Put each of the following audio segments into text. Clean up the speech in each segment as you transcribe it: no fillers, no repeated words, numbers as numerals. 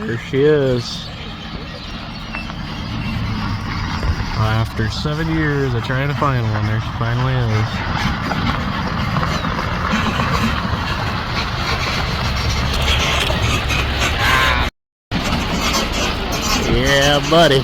There she is. After 7 years of trying to find one, there she finally is. Yeah, buddy.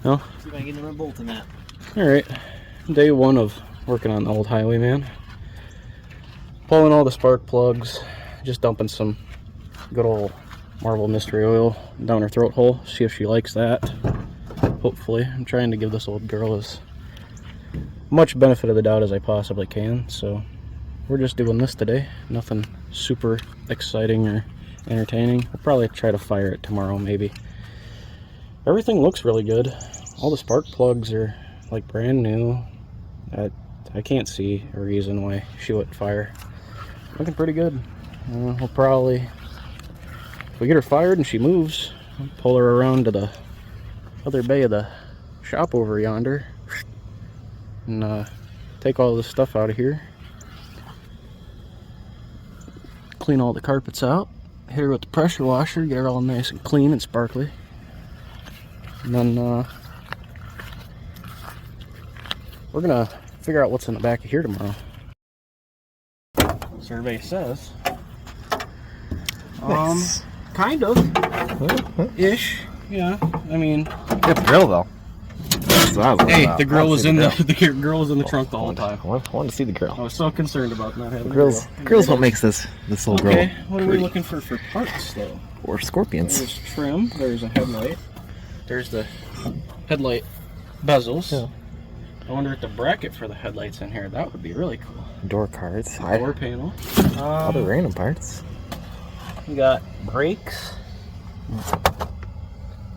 Well, see if I can get another bolt in that. Alright, day one of working on the old Highwayman. Pulling all the spark plugs, just dumping some good old Marvel mystery oil down her throat hole, see if she likes that. Hopefully. I'm trying to give this old girl as much benefit of the doubt as I possibly can, so we're just doing this today. Nothing super exciting or entertaining. We'll probably try to fire it tomorrow, maybe. Everything looks really good. All the spark plugs are like brand new. I can't see a reason why she wouldn't fire. Looking pretty good. We'll probably, if we get her fired and she moves, we'll pull her around to the other bay of the shop over yonder and take all this stuff out of here. Clean all the carpets out. Hit her with the pressure washer, get her all nice and clean and sparkly. And then we're gonna figure out what's in the back of here tomorrow. Survey says, Nice. kind of, ish. Yeah, I mean, Get the grill though. That's what I was hey, about. the grill was in grill. the grill was in the trunk the whole time. I want to see the grill. I was so concerned about not having Grill's what makes this little grill. Okay, what are we looking for parts though? Or scorpions. There's trim. There's a headlight. There's the headlight bezels. Yeah. I wonder if the bracket for the headlights in here. That would be really cool. Door cards. Door panel. Other random parts. We got brakes.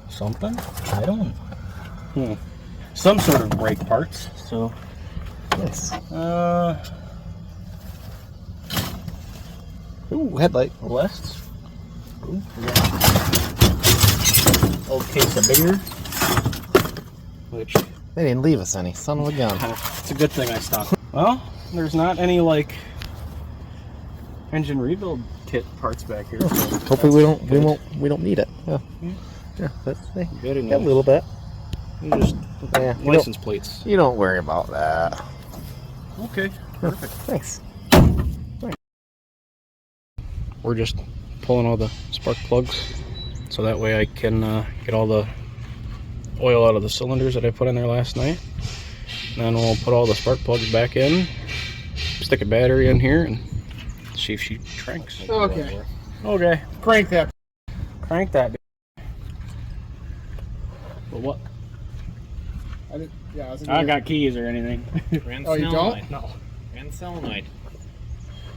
Something? I don't know. Some sort of brake parts. So, Nice. Ooh, Headlight. lists. Ooh, we got old case of beer. Which, They didn't leave us any. Son of a gun. it's a good thing I stopped. Well, there's not any like engine rebuild kit parts back here. So Hopefully we don't need it. Yeah. Yeah. That's good a little bit. You just Yeah. license plates. You don't worry about that. Okay, perfect. Thanks. We're just pulling all the spark plugs so that way I can get all the oil out of the cylinders that I put in there last night. And then we'll put all the spark plugs back in, stick a battery in here, and see if she cranks. Okay. Okay. Crank that. Crank that. But what? I got keys or anything. Oh, you don't? No. And solenoid.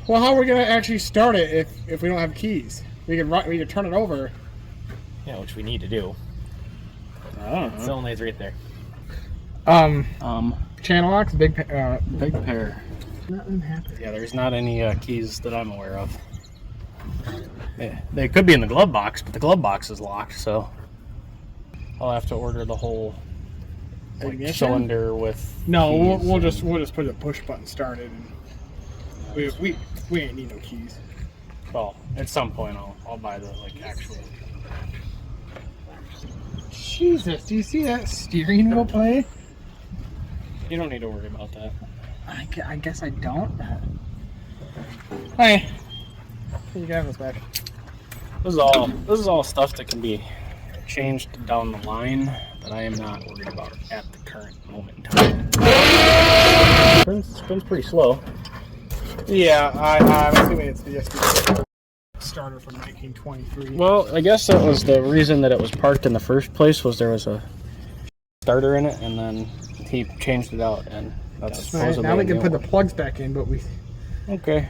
Well, how are we gonna actually start it if we don't have keys? We can turn it over. Yeah, which we need to do. I don't know. Solenoid's right there. Channel locks, big pair. Nothing happened. Yeah, there's not any keys that I'm aware of. They could be in the glove box, but the glove box is locked, so I'll have to order the whole cylinder with. No, we'll just put a push button started, and we ain't need no keys. Well, at some point I'll buy the actual. Jesus, do you see that steering wheel play? You don't need to worry about that. I guess I don't. Hey, you can have this back. This is all stuff that can be changed down the line that I am not worried about at the current moment in time. Spins pretty slow. Yeah, I'm assuming it's just a starter from 1923. Well, I guess that was the reason that it was parked in the first place, was there was a starter in it, and then he changed it out, and that's supposedly now we can a put new the plugs back in, but we. Okay.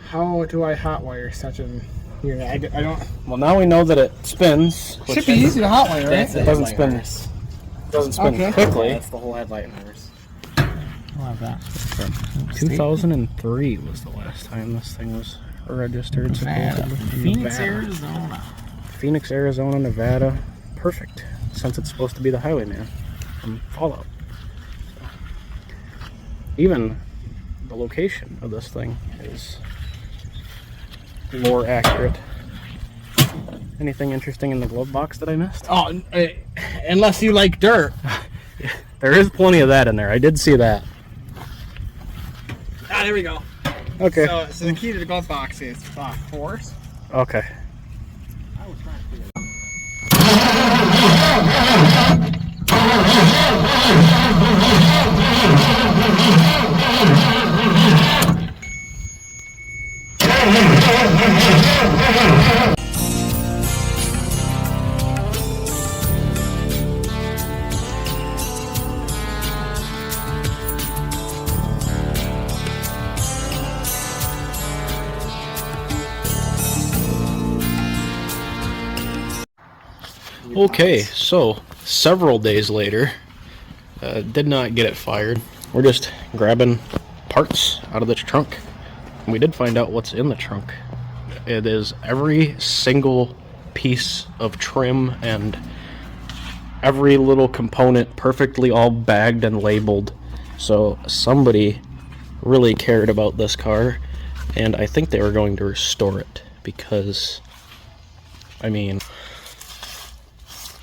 How do I hotwire such an unit? I don't. Well, now we know that it spins. Should be easy to hotwire, right? It doesn't spin. Doesn't spin quickly. That's the whole headlight in reverse. I'll have that. 2003 was the last time this thing was registered. Supposedly. Phoenix, Arizona. Phoenix, Arizona, Nevada. Perfect, since it's supposed to be the Highwayman from Fallout. So, even the location of this thing is more accurate. Anything interesting in the glove box that I missed? Oh, unless you like dirt. There is plenty of that in there. I did see that. Ah, there we go. Okay. So the key to the glove box is force. Okay. I was trying to figure it out. Okay, so several days later, did not get it fired. We're just grabbing parts out of the trunk. We did find out what's in the trunk. It is every single piece of trim and every little component perfectly all bagged and labeled. So somebody really cared about this car, and I think they were going to restore it because, I mean,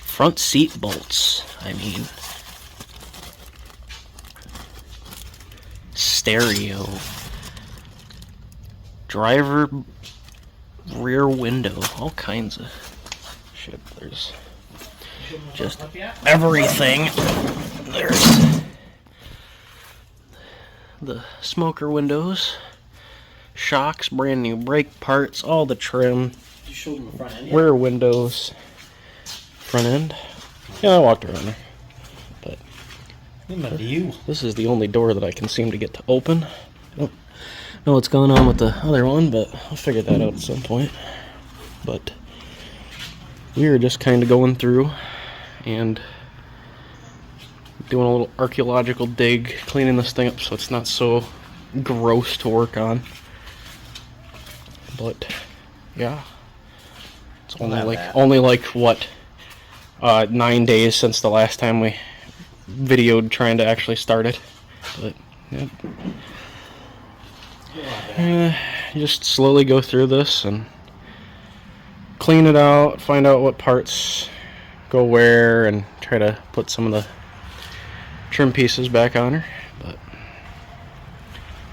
front seat bolts, I mean, stereo, driver rear window, all kinds of shit. There's just everything. There's the smoker windows, shocks, brand new brake parts, all the trim, You showed them the front end. rear windows, front end. Yeah, I walked around there. But this is the only door that I can seem to get to open. I don't know what's going on with the other one, but I'll figure that out at some point. But we were just kind of going through and doing a little archaeological dig, cleaning this thing up so it's not so gross to work on. But yeah, it's only like what, 9 days since the last time we videoed trying to actually start it. But yeah, just slowly go through this and clean it out, find out what parts go where, and try to put some of the trim pieces back on her. But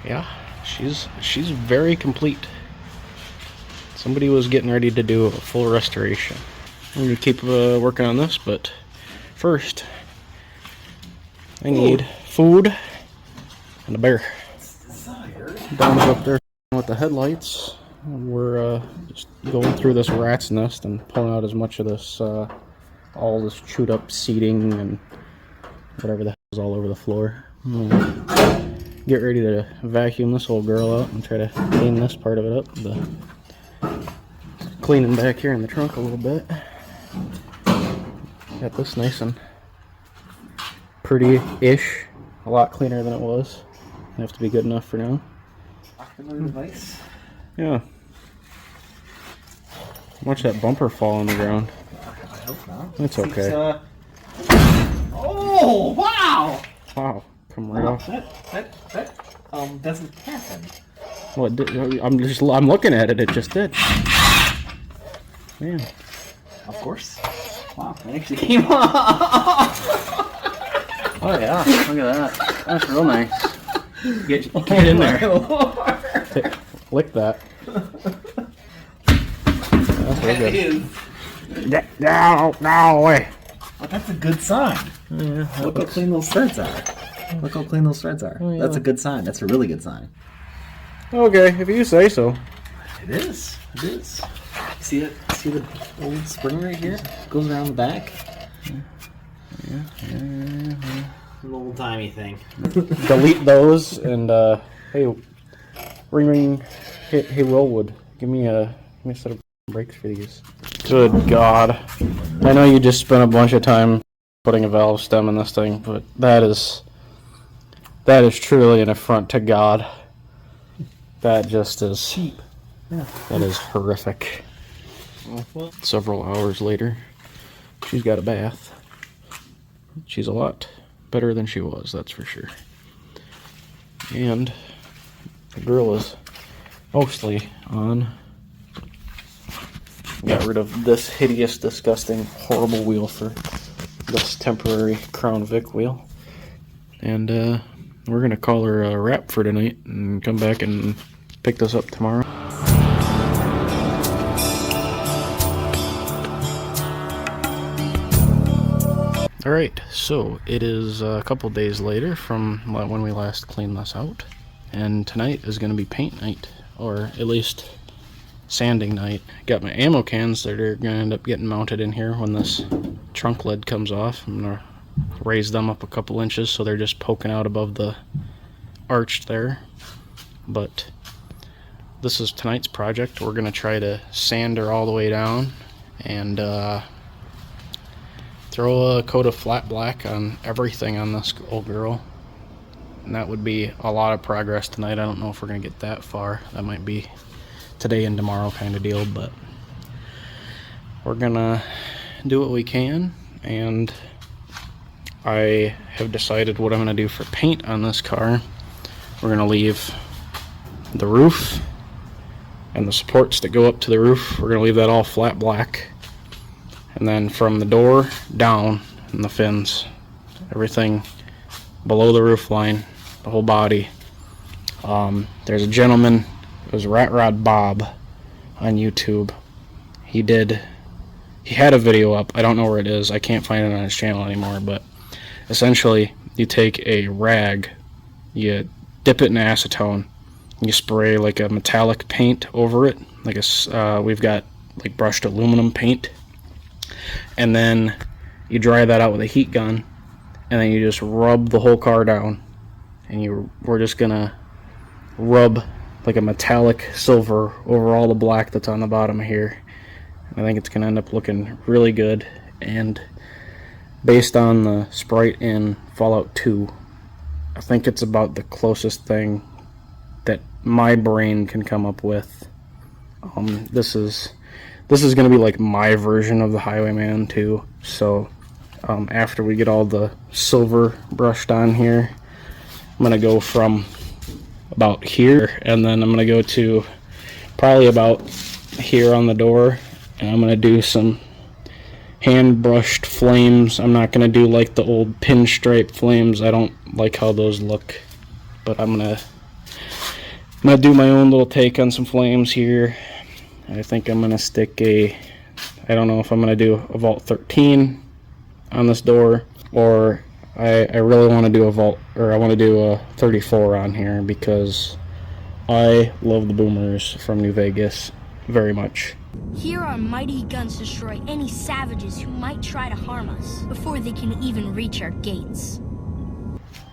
yeah, she's very complete. Somebody was getting ready to do a full restoration. I'm going to keep working on this, but first I need food and a bear. Don's up there with the headlights. We're just going through this rat's nest and pulling out as much of this, all this chewed up seating and whatever the hell is all over the floor. Get ready to vacuum this whole girl out and try to clean this part of it up. Cleaning back here in the trunk a little bit. Got this nice and pretty-ish. A lot cleaner than it was. Have to be good enough for now. Yeah. Watch that bumper fall on the ground. I hope not. It's okay. Oh, wow! Wow, come right off. That doesn't happen. What? I'm looking at it. It just did. Man. Of course. Wow, it actually came off. Oh yeah, look at that. That's real nice. Get in there. Lick that. That's real good. No way. Oh, that's a good sign. Yeah, Look how clean those threads are. Look how clean those threads are. Oh, yeah. That's a good sign. That's a really good sign. Okay, if you say so. It is. It is. See it? See the old spring right here? Goes around the back. Yeah. An old timey thing. Delete those and hey, ring. Hey, Willwood, give me a set of brakes for these. Good God! I know you just spent a bunch of time putting a valve stem in this thing, but that is That is truly an affront to God. That just is cheap. Yeah. That is horrific. Well, several hours later, she's got a bath. She's a lot better than she was, that's for sure. And the grill is mostly on. Got rid of this hideous, disgusting, horrible wheel for this temporary Crown Vic wheel. And we're going to call her a wrap for tonight and come back and pick this up tomorrow. Alright, so it is a couple days later from when we last cleaned this out. And tonight is going to be paint night, or at least sanding night. Got my ammo cans that are going to end up getting mounted in here when this trunk lid comes off. I'm going to raise them up a couple inches so they're just poking out above the arch there. But this is tonight's project. We're going to try to sand her all the way down and throw a coat of flat black on everything on this old girl. And that would be a lot of progress tonight. I don't know if we're going to get that far. That might be today and tomorrow kind of deal, but we're going to do what we can. And I have decided what I'm going to do for paint on this car. We're going to leave the roof and the supports that go up to the roof, we're going to leave that all flat black. And then from the door down and the fins, everything below the roof line, the whole body. There's a gentleman, it was Rat Rod Bob on YouTube. He had a video up. I don't know where it is. I can't find it on his channel anymore, but essentially you take a rag, you dip it in acetone, you spray like a metallic paint over it, like we've got like brushed aluminum paint. And then you dry that out with a heat gun, and then you just rub the whole car down, and we're just gonna rub like a metallic silver over all the black that's on the bottom of here. I think it's gonna end up looking really good, and based on the Sprite in Fallout 2, I think it's about the closest thing that my brain can come up with. This is going to be like my version of the Highwayman too. So after we get all the silver brushed on here, I'm going to go from about here, and then I'm going to go to probably about here on the door, and I'm going to do some hand brushed flames. I'm not going to do like the old pinstripe flames. I don't like how those look, but I'm going to do my own little take on some flames here. I think I'm going to stick I don't know if I'm going to do a Vault 13 on this door, or I really want to do I want to do a 34 on here, because I love the boomers from New Vegas very much. Here our mighty guns destroy any savages who might try to harm us before they can even reach our gates.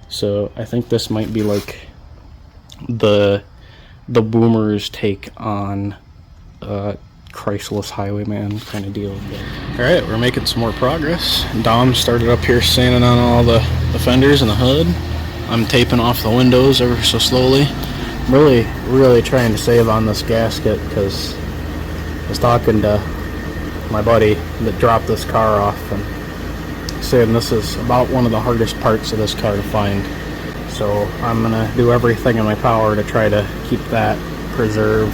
So I think this might be like the boomers take on Chryslus Highwayman kind of deal. Alright, we're making some more progress. Dom started up here sanding on all the fenders and the hood. I'm taping off the windows ever so slowly. I'm really trying to save on this gasket, because I was talking to my buddy that dropped this car off and saying this is about one of the hardest parts of this car to find. So I'm gonna do everything in my power to try to keep that preserved,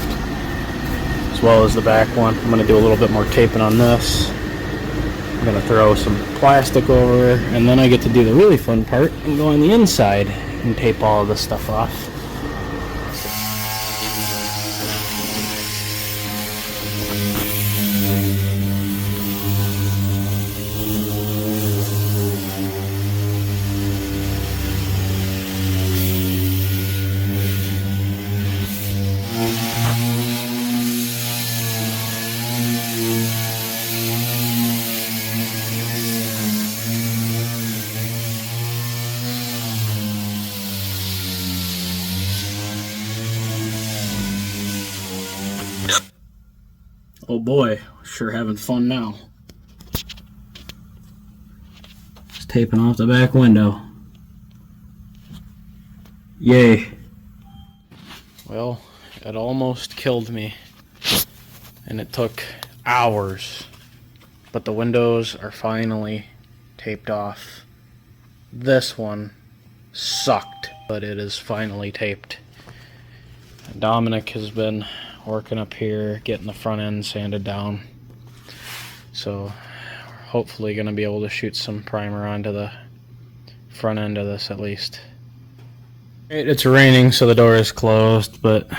as well as the back one. I'm going to do a little bit more taping on this. I'm going to throw some plastic over it, and then I get to do the really fun part and go on the inside and tape all of this stuff off. Oh boy, sure having fun now. Just taping off the back window. Yay. Well, it almost killed me, and it took hours, but the windows are finally taped off. This one sucked, but it is finally taped. Dominic has been working up here, getting the front end sanded down, so hopefully going to be able to shoot some primer onto the front end of this at least. It's raining, so the door is closed, but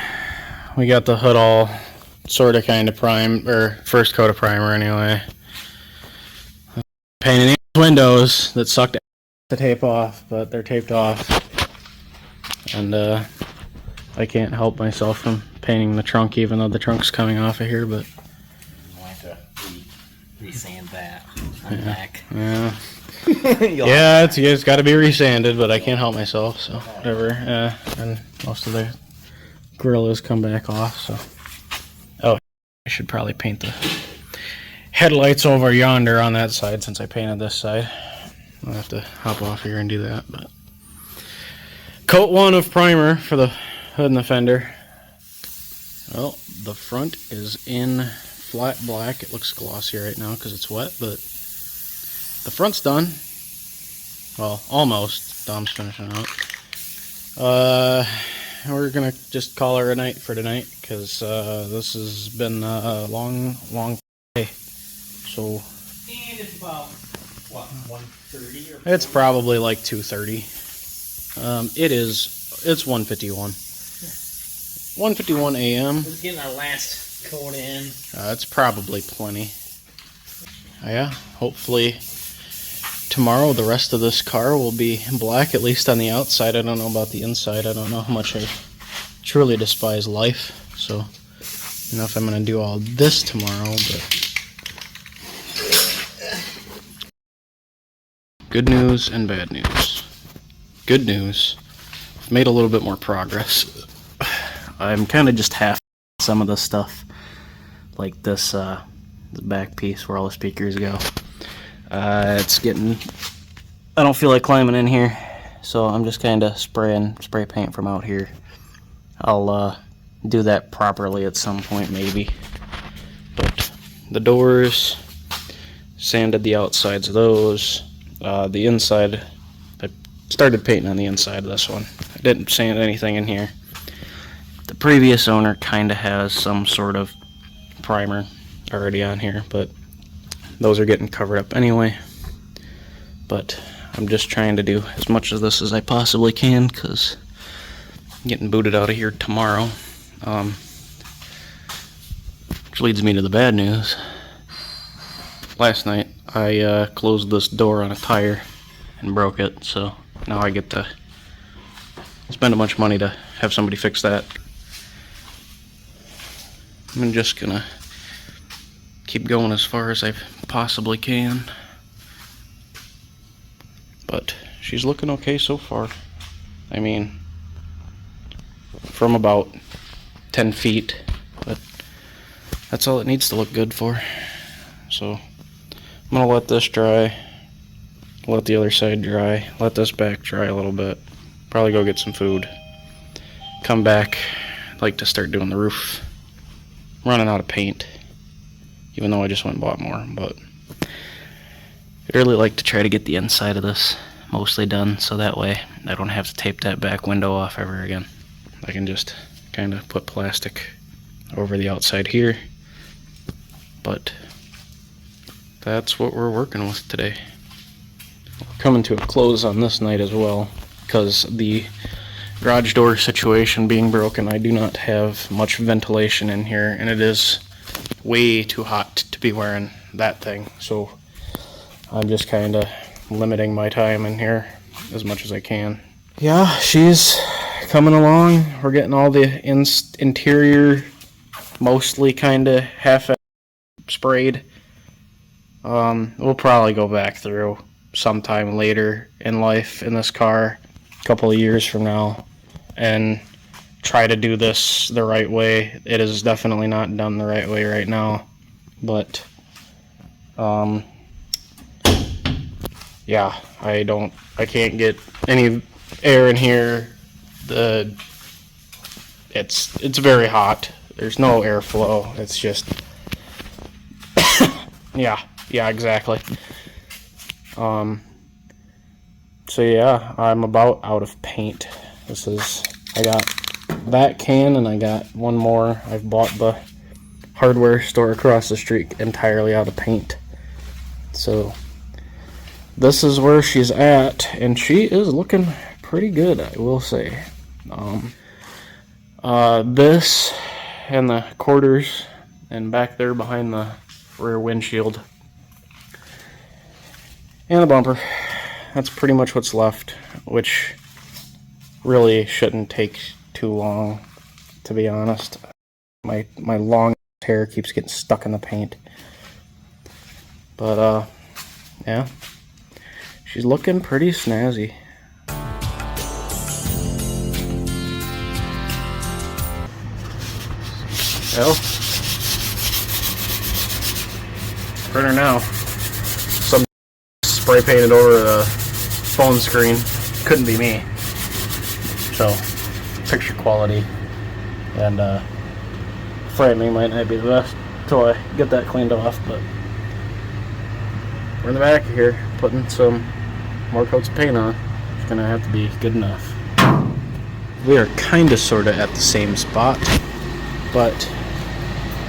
we got the hood all sort of kind of primed, or first coat of primer anyway. Painting these windows that sucked to tape off, but they're taped off. And I can't help myself from painting the trunk, even though the trunk's coming off of here, but We'll have to re-sand that on the back. yeah. Yeah, it's got to be resanded, but I can't help myself, so whatever. And most of the grill has come back off, so. Oh, I should probably paint the headlights over yonder on that side since I painted this side. I'll have to hop off here and do that, but. Coat 1 of primer for the hood and the fender. Well, the front is in flat black. It looks glossy right now because it's wet, but the front's done. Well, almost. Dom's finishing out. We're gonna just call her a night for tonight because this has been a long day. So. And it's about, what, 1:30 or? It's probably like 2:30. It's 1:51. 1:51 a.m. We're getting our last coat in. It's probably plenty. Yeah, hopefully tomorrow the rest of this car will be black, at least on the outside. I don't know about the inside. I don't know how much I truly despise life. So, I don't know if I'm going to do all this tomorrow, but good news and bad news. Good news, I've made a little bit more progress. I'm kind of just half some of the stuff, like this the back piece where all the speakers go. It's getting, I don't feel like climbing in here, so I'm just kind of spray paint from out here. I'll do that properly at some point maybe. But the doors, sanded the outsides of those. The inside, I started painting on the inside of this one. I didn't sand anything in here. The previous owner kind of has some sort of primer already on here, but those are getting covered up anyway. But I'm just trying to do as much of this as I possibly can because I'm getting booted out of here tomorrow. Which leads me to the bad news. Last night I closed this door on a tire and broke it, so now I get to spend a bunch of money to have somebody fix that. I'm just gonna keep going as far as I possibly can. But she's looking okay so far. I mean, from about 10 feet, but that's all it needs to look good for. So I'm gonna let this dry, let the other side dry, let this back dry a little bit, probably go get some food, come back. I'd like to start doing the roof. I'm running out of paint, even though I just went and bought more, but I'd really like to try to get the inside of this mostly done, so that way I don't have to tape that back window off ever again. I can just kind of put plastic over the outside here, but that's what we're working with today. We're coming to a close on this night as well, because the garage door situation being broken, I do not have much ventilation in here, and it is way too hot to be wearing that thing, so I'm just kind of limiting my time in here as much as I can. Yeah, she's coming along. We're getting all the interior mostly kind of half sprayed. We'll probably go back through sometime later in life in this car, a couple of years from now, and try to do this the right way. It is definitely not done the right way right now, but yeah, I can't get any air in here it's very hot. There's no airflow. It's just yeah, exactly. So yeah, I'm about out of paint. I got that can and I got one more. I've bought the hardware store across the street entirely out of paint. So this is where she's at, and she is looking pretty good, I will say. This and the quarters and back there behind the rear windshield and the bumper, that's pretty much what's left, which really shouldn't take too long, to be honest. My long hair keeps getting stuck in the paint. But yeah, she's looking pretty snazzy. Well, printer now. Some spray painted over the phone screen. Couldn't be me. So, picture quality and framing might not be the best until I get that cleaned off, but we're in the back here putting some more coats of paint on. It's gonna have to be good enough. We are kinda sorta at the same spot, but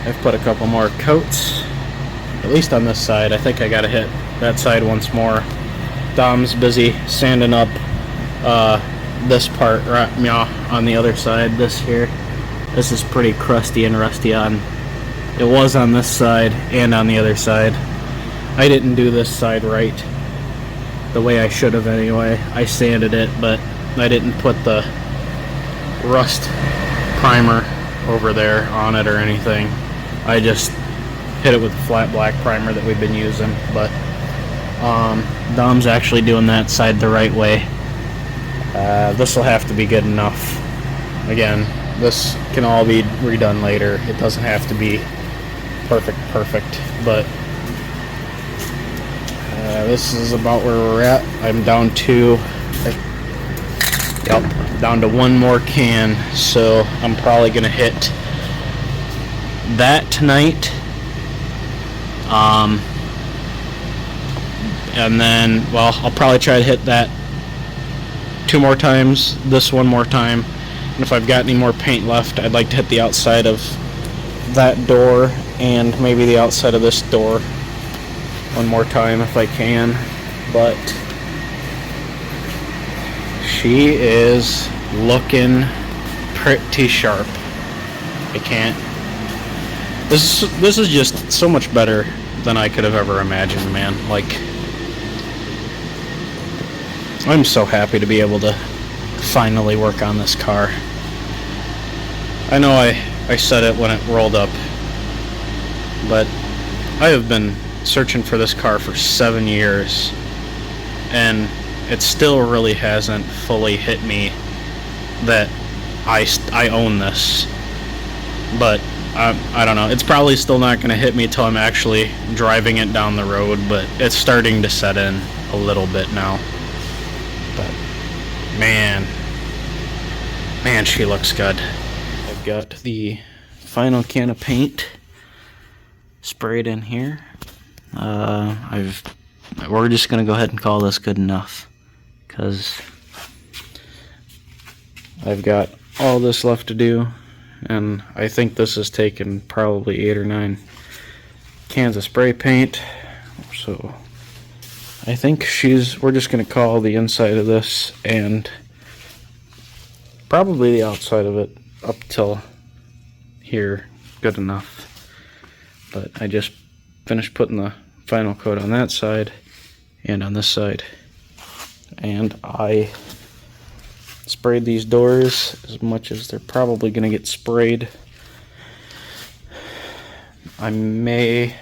I've put a couple more coats, at least on this side. I think I gotta hit that side once more. Dom's busy sanding up this part right on the other side. This is pretty crusty and rusty on. It was on this side and on the other side. I didn't do this side right the way I should have anyway. I sanded it, but I didn't put the rust primer over there on it or anything. I just hit it with the flat black primer that we've been using, but Dom's actually doing that side the right way. This will have to be good enough. Again, this can all be redone later. It doesn't have to be perfect, but this is about where we're at. I'm down to one more can, so I'm probably gonna hit that tonight. And then, well, I'll probably try to hit that 2 more times, this 1 more time, and if I've got any more paint left, I'd like to hit the outside of that door and maybe the outside of this door 1 more time if I can. But she is looking pretty sharp. I can't. This is just so much better than I could have ever imagined, man. Like, I'm so happy to be able to finally work on this car. I know I said it when it rolled up, but I have been searching for this car for 7 years, and it still really hasn't fully hit me that I own this. But I don't know, it's probably still not going to hit me till I'm actually driving it down the road, but it's starting to set in a little bit now. But man, she looks good. I've got the final can of paint sprayed in here. We're just gonna go ahead and call this good enough, because I've got all this left to do, and I think this has taken probably 8 or 9 cans of spray paint. So I think we're just gonna call the inside of this and probably the outside of it up till here good enough. But I just finished putting the final coat on that side and on this side, and I sprayed these doors as much as they're probably gonna get sprayed. I may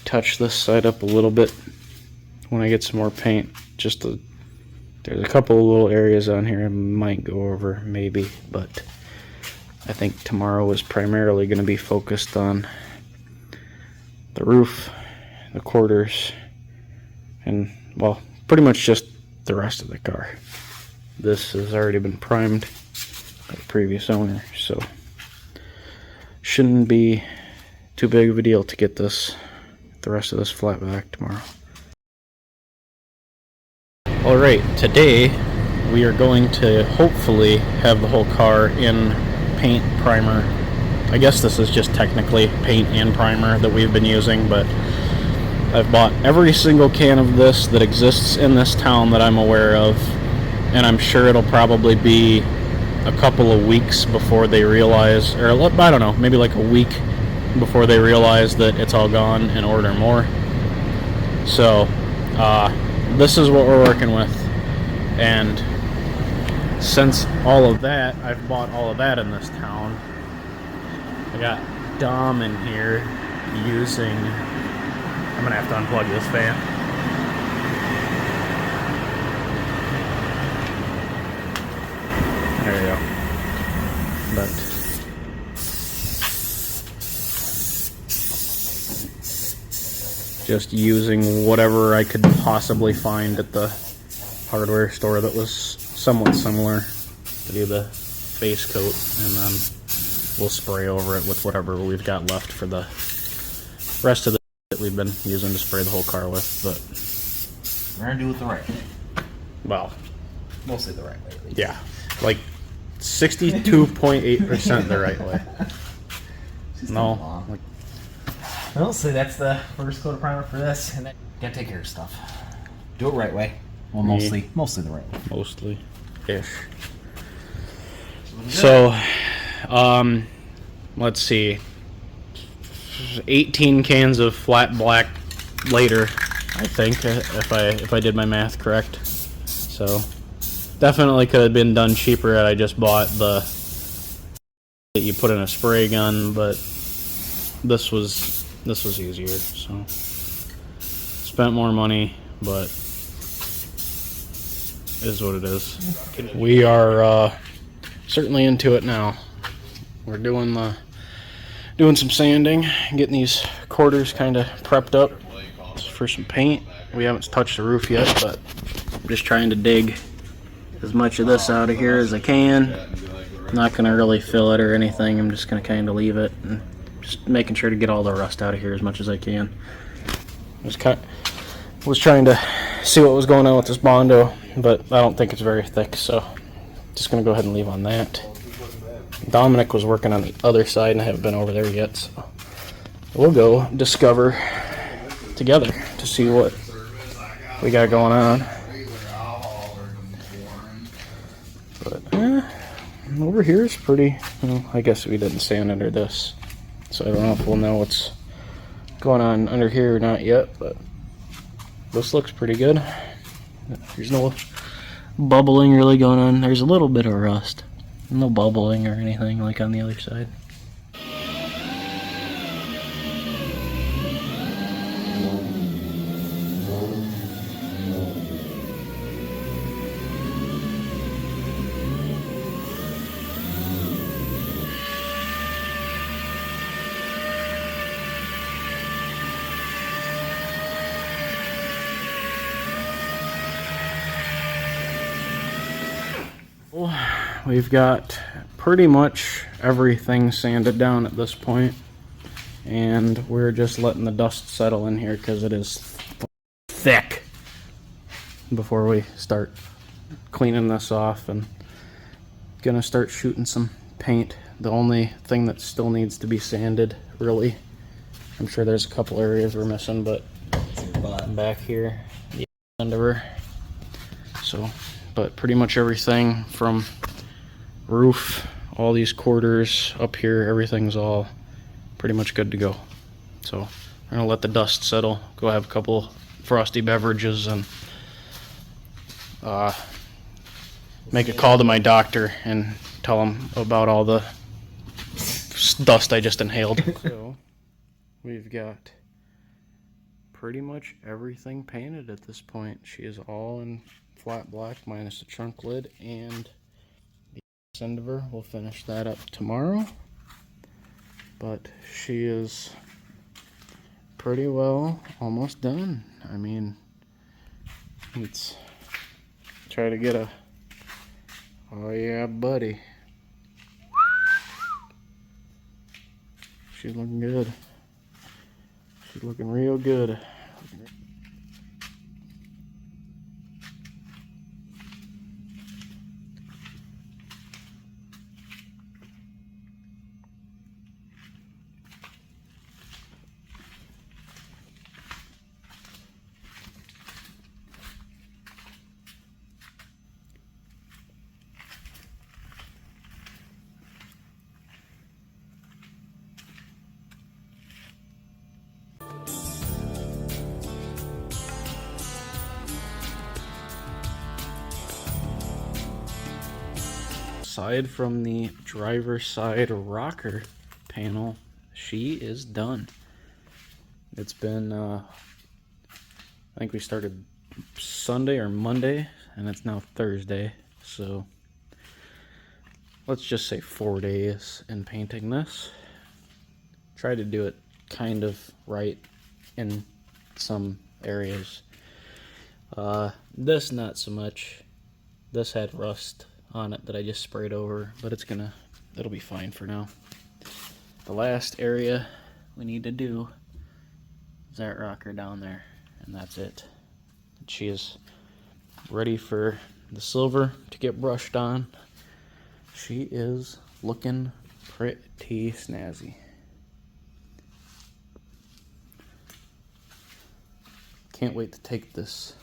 touch this side up a little bit when I get some more paint. There's a couple of little areas on here I might go over, maybe, but I think tomorrow is primarily going to be focused on the roof, the quarters, and, well, pretty much just the rest of the car. this has already been primed by the previous owner, so shouldn't be too big of a deal to get the rest of this flat back tomorrow. Alright, today we are going to hopefully have the whole car in paint, primer. I guess this is just technically paint and primer that we've been using, but I've bought every single can of this that exists in this town that I'm aware of, and I'm sure it'll probably be a couple of weeks before they realize, or I don't know, maybe like a week before they realize that it's all gone and order more. So this is what we're working with, and since all of that, I've bought all of that in this town. I got Dom in here using, I'm gonna have to unplug this fan. There you go. But just using whatever I could possibly find at the hardware store that was somewhat similar to do the base coat, and then we'll spray over it with whatever we've got left for the rest of the that we've been using to spray the whole car with. But We're gonna do it the right way. well, Mostly the right way. At least. yeah, like 62.8% the right way. No, like, Well, so that's the first coat of primer for this, and then gotta take care of stuff. Do it right way. Well, mostly the right way. mostly ish. So, let's see. 18 cans of flat black later, I think, if I did my math correct. So, definitely could have been done cheaper had I just bought the that you put in a spray gun, but this was easier. So, spent more money, but is what it is. We are certainly into it now. We're doing some sanding, getting these quarters kind of prepped up for some paint. We haven't touched the roof yet, but I'm just trying to dig as much of this out of here as I can. I'm not going to really fill it or anything. I'm just going to kind of leave it and just making sure to get all the rust out of here as much as I can. Was trying to see what was going on with this Bondo, but I don't think it's very thick, so just going to go ahead and leave on that. Dominic was working on the other side, and I haven't been over there yet, so we'll go discover together to see what we got going on. But over here is pretty, well, I guess we didn't sand under this, so I don't know if we'll know what's going on under here or not yet, but this looks pretty good. There's no bubbling really going on. There's a little bit of rust. No bubbling or anything like on the other side. We've got pretty much everything sanded down at this point, and we're just letting the dust settle in here because it is thick before we start cleaning this off and gonna start shooting some paint. The only thing that still needs to be sanded, really, I'm sure there's a couple areas we're missing, but back here, the end of her. So, but pretty much everything from roof, all these quarters up here, everything's all pretty much good to go. So I'm gonna let the dust settle, go have a couple frosty beverages, and make a call to my doctor and tell him about all the dust I just inhaled. So we've got pretty much everything painted at this point. She is all in flat black minus the trunk lid and the end of her. We'll finish that up tomorrow, but she is pretty well almost done. I mean, let's try to get a Oh yeah, buddy. She's looking good. She's looking real good. Aside from the driver's side rocker panel, she is done. It's been, I think we started Sunday or Monday, and it's now Thursday, so let's just say 4 days in painting this. Tried to do it kind of right in some areas. This not so much. This had rust on it that I just sprayed over, but it'll be fine for now. The last area we need to do is that rocker down there, and that's it. She is ready for the silver to get brushed on. She is looking pretty snazzy. Can't wait to take this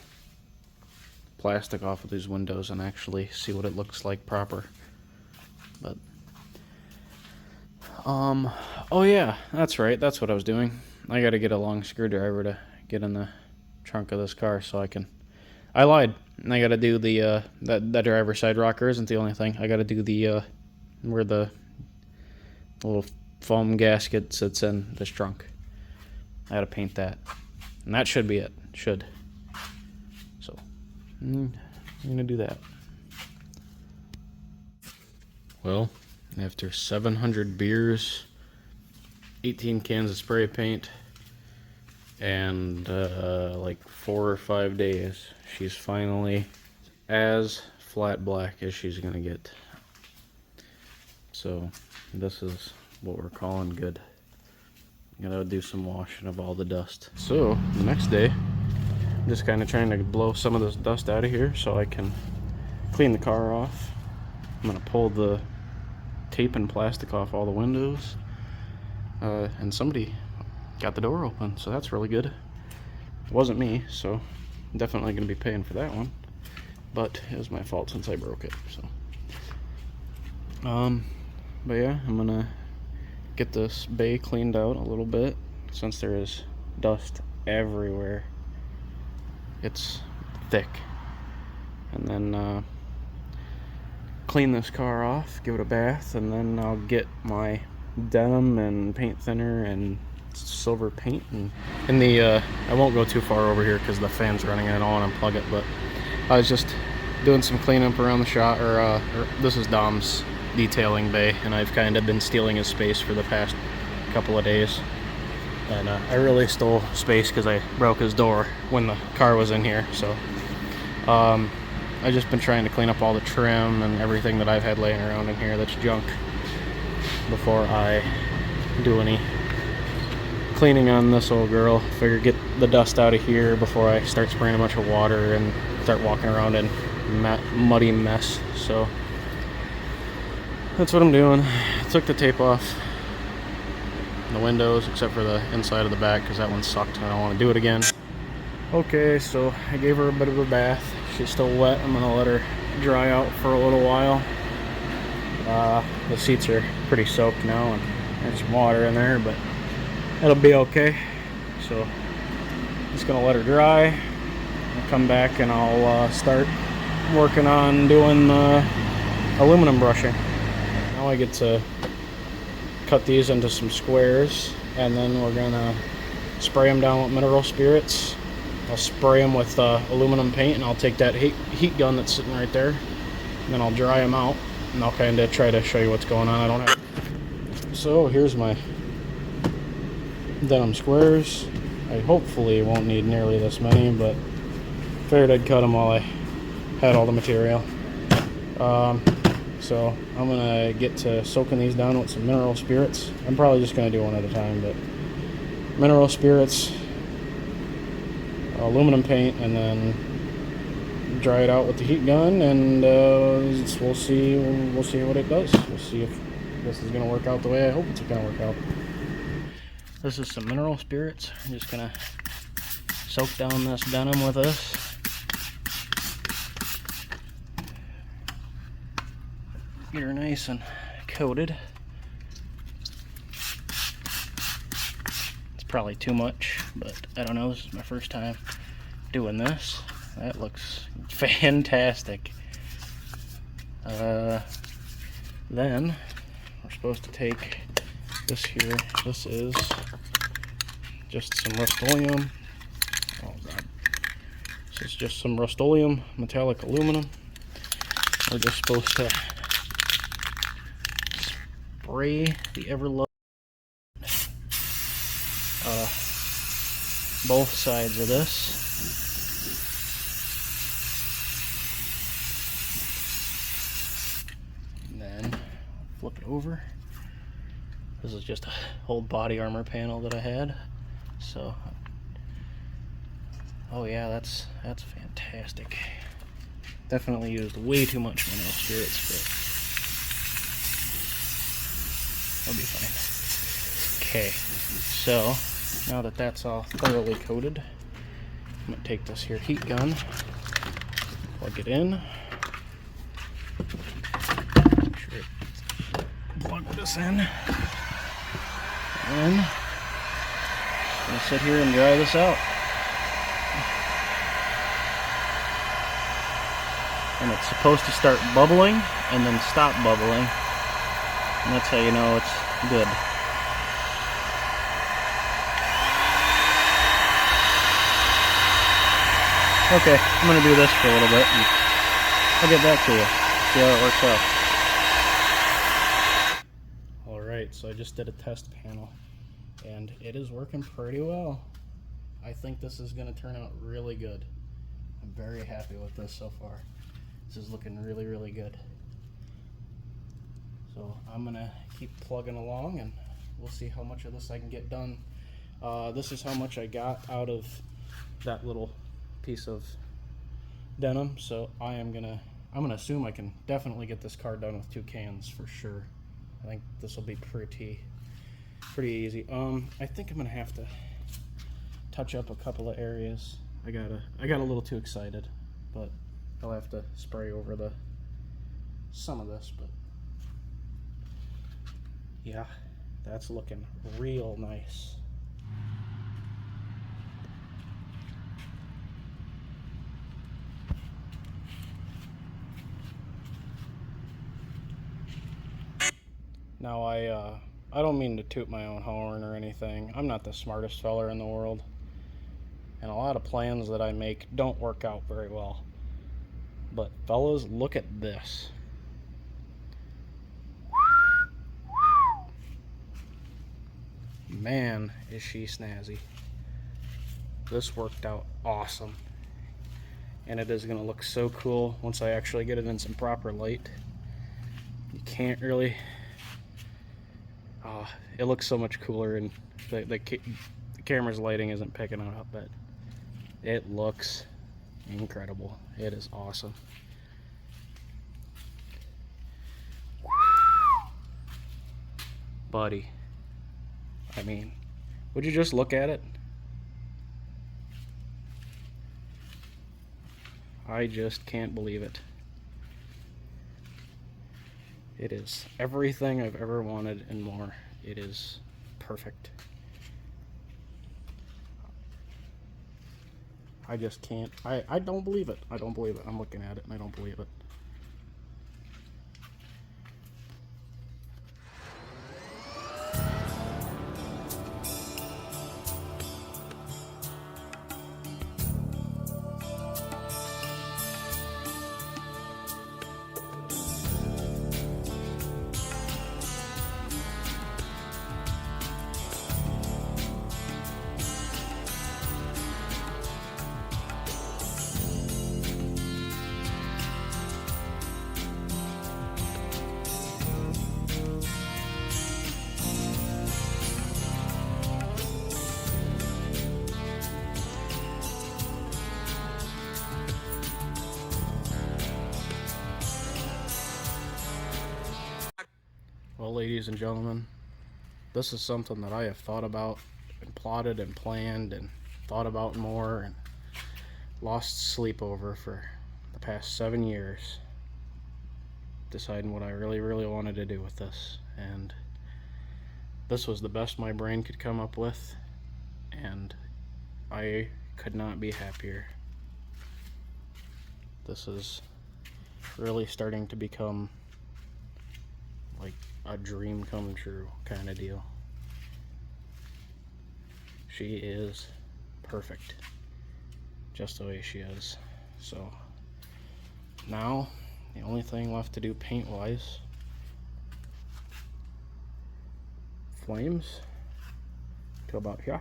plastic off of these windows and actually see what it looks like proper. But oh yeah, that's right, that's what I was doing. I gotta get a long screwdriver to get in the trunk of this car so I lied. I gotta do the that driver's side rocker isn't the only thing. I gotta do the where the little foam gasket sits in this trunk. I gotta paint that, and that should be it. Should. So I'm gonna do that. Well, after 700 beers, 18 cans of spray paint, and like 4 or 5 days, she's finally as flat black as she's gonna get. So this is what we're calling good. Gotta do some washing of all the dust. So the next day, I'm just kind of trying to blow some of this dust out of here so I can clean the car off. I'm gonna pull the tape and plastic off all the windows, and somebody got the door open, so that's really good. It wasn't me, so I'm definitely gonna be paying for that one, but it was my fault since I broke it. So but yeah, I'm gonna get this bay cleaned out a little bit since there is dust everywhere. It's thick. And then clean this car off, give it a bath, and then I'll get my denim and paint thinner and silver paint. And in the I won't go too far over here because the fan's running and I don't want to unplug it, but I was just doing some cleanup around the shop, or this is Dom's detailing bay, and I've kind of been stealing his space for the past couple of days. And I really stole space because I broke his door when the car was in here. So I've just been trying to clean up all the trim and everything that I've had laying around in here that's junk before I do any cleaning on this old girl. Figure get the dust out of here before I start spraying a bunch of water and start walking around in muddy mess. So that's what I'm doing. I took the tape off the windows except for the inside of the back because that one sucked and I don't want to do it again. Okay, so I gave her a bit of a bath. She's still wet. I'm gonna let her dry out for a little while. The seats are pretty soaked now and there's some water in there, but it'll be okay. So I'm just gonna let her dry. I'll come back and I'll start working on doing aluminum brushing. Now I get to cut these into some squares, and then we're gonna spray them down with mineral spirits. I'll spray them with aluminum paint, and I'll take that heat gun that's sitting right there, and then I'll dry them out, and I'll kind of try to show you what's going on. I don't have. So here's my denim squares. I hopefully won't need nearly this many, but figured I'd cut them while I had all the material. So I'm gonna get to soaking these down with some mineral spirits. I'm probably just gonna do one at a time, but mineral spirits, aluminum paint, and then dry it out with the heat gun, and we'll see what it does. We'll see if this is gonna work out the way I hope it's gonna work out. This is some mineral spirits. I'm just gonna soak down this denim with this. Get her nice and coated. It's probably too much, but I don't know. This is my first time doing this. That looks fantastic. Then we're supposed to take this here. This is just some Rust-Oleum. Oh God. This is just some Rust-Oleum metallic aluminum. We're just supposed to spray the Everlow both sides of this. And then flip it over. This is just a old body armor panel that I had. So, oh yeah, that's fantastic. Definitely used way too much mineral spirits, but I'll be fine. Okay, so now that that's all thoroughly coated, I'm gonna take this here heat gun, plug it in, make sure it plug this in, and I'm gonna sit here and dry this out. And it's supposed to start bubbling and then stop bubbling. And that's how you know it's good. Okay, I'm going to do this for a little bit and I'll get back to you. See how it works out. Alright, so I just did a test panel and it is working pretty well. I think this is going to turn out really good. I'm very happy with this so far. This is looking really, really good. So I'm gonna keep plugging along and we'll see how much of this I can get done. This is how much I got out of that little piece of denim. So I'm gonna assume I can definitely get this car done with 2 cans for sure. I think this will be pretty easy. I think I'm gonna have to touch up a couple of areas. I got a little too excited, but I'll have to spray over some of this, but yeah, that's looking real nice. Now I don't mean to toot my own horn or anything. I'm not the smartest feller in the world, and a lot of plans that I make don't work out very well. But fellas, look at this. Man, is she snazzy. This worked out awesome. And it is going to look so cool once I actually get it in some proper light. You can't really... it looks so much cooler, and the camera's lighting isn't picking it up, but it looks incredible. It is awesome. Buddy, I mean, would you just look at it? I just can't believe it. It is everything I've ever wanted and more. It is perfect. I just can't. I don't believe it. I don't believe it. I'm looking at it and I don't believe it. Well, ladies and gentlemen, this is something that I have thought about and plotted and planned and thought about more and lost sleep over for the past 7 years, deciding what I really wanted to do with this. And this was the best my brain could come up with, and I could not be happier. This is really starting to become like a dream come true kind of deal. She is perfect just the way she is. So now the only thing left to do paint wise, flames to about here,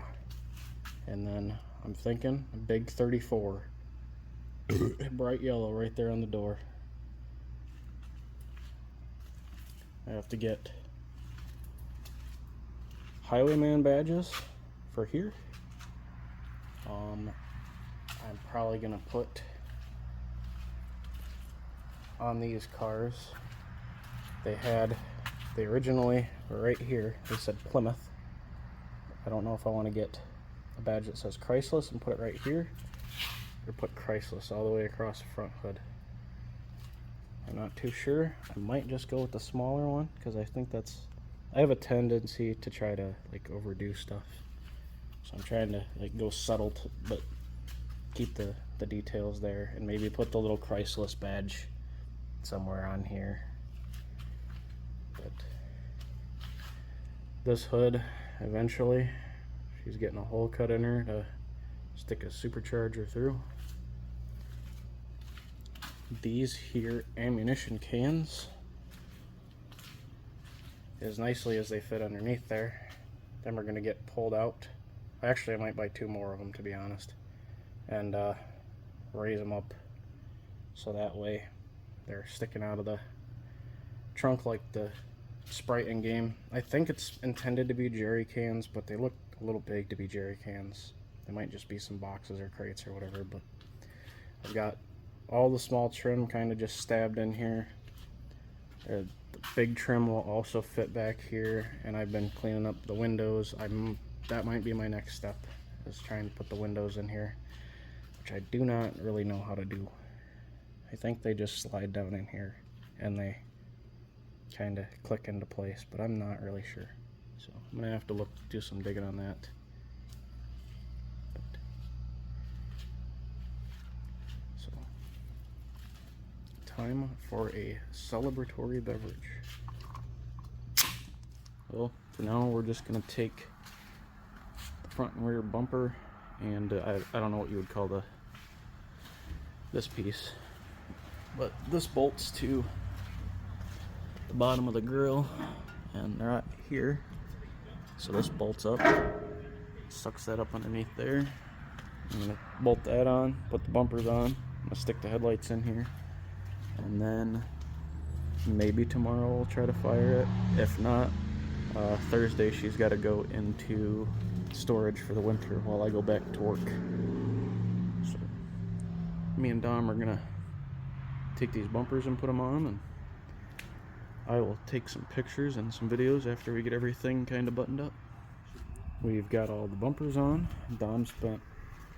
and then I'm thinking a big 34 bright yellow right there on the door. I have to get Highwayman badges for here. I'm probably gonna put on these cars, they originally were right here, they said Plymouth. I don't know if I want to get a badge that says Chryslus and put it right here, or put Chryslus all the way across the front hood. I'm not too sure. I might just go with the smaller one because I think I have a tendency to try to like overdo stuff. So I'm trying to like go subtle but keep the details there, and maybe put the little Chryslus badge somewhere on here. But this hood, eventually, she's getting a hole cut in her to stick a supercharger through. These here ammunition cans, as nicely as they fit underneath there, them are going to get pulled out. Actually, I might buy 2 more of them, to be honest, and raise them up so that way they're sticking out of the trunk like the Sprite in game. I think it's intended to be jerry cans, but they look a little big to be jerry cans. They might just be some boxes or crates or whatever, but I've got all the small trim kind of just stabbed in here. The big trim will also fit back here, and I've been cleaning up the windows. That might be my next step, is trying to put the windows in here, which I do not really know how to do. I think they just slide down in here and they kind of click into place, but I'm not really sure. So I'm gonna have to do some digging on that. So time for a celebratory beverage. Well, for now we're just gonna take the front and rear bumper, and I don't know what you would call this piece, but this bolts to the bottom of the grill, and they're right here. So this bolts up, sucks that up underneath there. I'm gonna bolt that on, put the bumpers on. I'm gonna stick the headlights in here, and then maybe tomorrow we'll try to fire it. If not, Thursday she's got to go into storage for the winter while I go back to work. So me and Dom are gonna take these bumpers and put them on, and I will take some pictures and some videos after we get everything kind of buttoned up. We've got all the bumpers on. Dom spent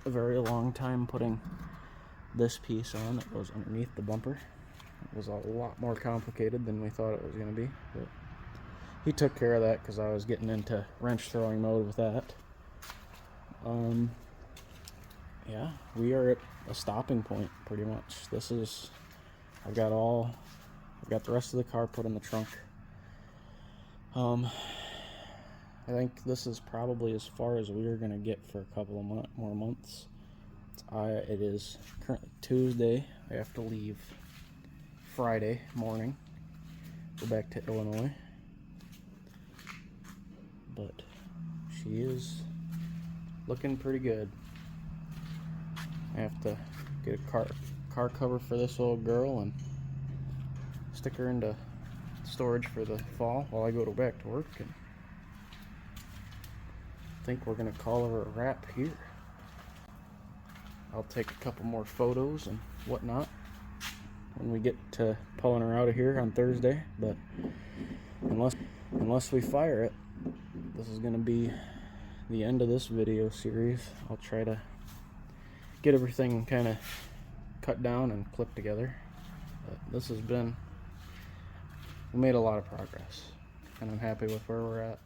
a very long time putting this piece on that goes underneath the bumper. It was a lot more complicated than we thought it was going to be, but he took care of that because I was getting into wrench throwing mode with that. Yeah, we are at a stopping point pretty much. I've got the rest of the car put in the trunk. I think this is probably as far as we are going to get for a couple of more months. It is currently Tuesday. I have to leave Friday morning, go back to Illinois. But she is looking pretty good. I have to get a car cover for this old girl and stick her into storage for the fall while I go back to work, and I think we're gonna call her a wrap here. I'll take a couple more photos and whatnot when we get to pulling her out of here on Thursday, but unless unless we fire it, this is going to be the end of this video series. I'll try to get everything kind of cut down and clipped together. But this has been, we made a lot of progress, and I'm happy with where we're at.